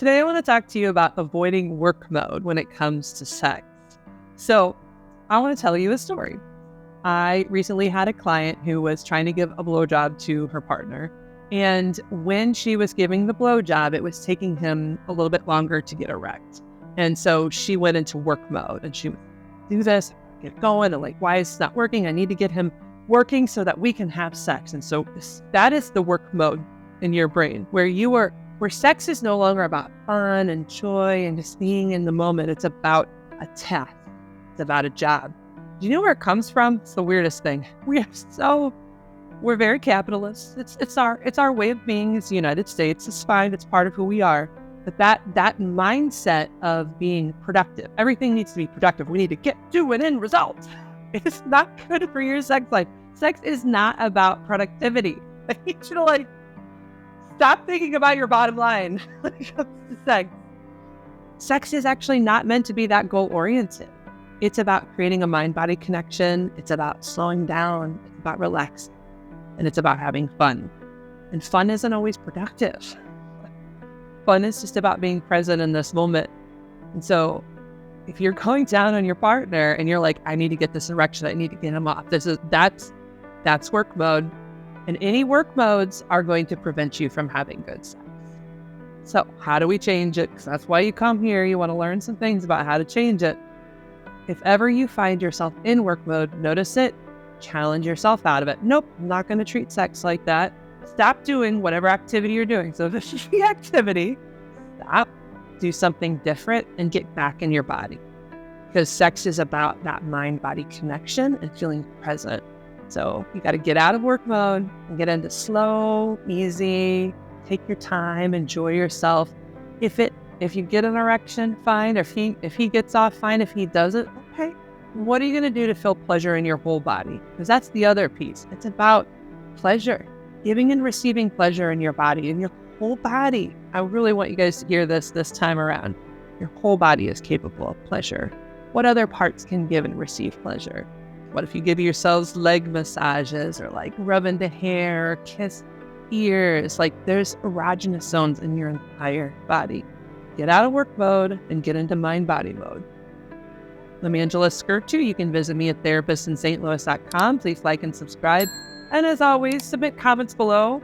Today, I want to talk to you about avoiding work mode when it comes to sex. So, I want to tell you a story. I recently had a client who was trying to give a blowjob to her partner. And when she was giving the blowjob, it was taking him a little bit longer to get erect. And so she went into work mode and she would do this, get going, and like, why is this not working? I need to get him working so that we can have sex. And so that is the work mode in your brain where sex is no longer about fun and joy and just being in the moment. It's about a task. It's about a job. Do you know where it comes from? It's the weirdest thing. We're very capitalist. It's our way of being as the United States. It's fine. It's part of who we are. But that mindset of being productive, everything needs to be productive. We need to get to an end result. It's not good for your sex life. Sex is not about productivity. I need you to stop thinking about your bottom line when it comes to sex. Sex is actually not meant to be that goal-oriented. It's about creating a mind-body connection. It's about slowing down. It's about relaxing. And it's about having fun. And fun isn't always productive. Fun is just about being present in this moment. And so if you're going down on your partner and you're like, I need to get this erection, I need to get him off, that's work mode. And any work modes are going to prevent you from having good sex. So how do we change it? Because that's why you come here. You want to learn some things about how to change it. If ever you find yourself in work mode, notice it, challenge yourself out of it. Nope, I'm not going to treat sex like that. Stop doing whatever activity you're doing. So if it's the activity, stop, do something different, and get back in your body. Because sex is about that mind-body connection and feeling present. So you got to get out of work mode and get into slow, easy, take your time, enjoy yourself. If you get an erection, fine. If he gets off, fine. If he doesn't, okay. What are you going to do to feel pleasure in your whole body? Because that's the other piece. It's about pleasure, giving and receiving pleasure in your body, in your whole body. I really want you guys to hear this time around. Your whole body is capable of pleasure. What other parts can give and receive pleasure? What if you give yourselves leg massages or rub into hair, or kiss ears? There's erogenous zones in your entire body. Get out of work mode and get into mind-body mode. I'm Angela Skurtu. You can visit me at therapistInSt.Louis.com. Please like and subscribe. And as always, submit comments below.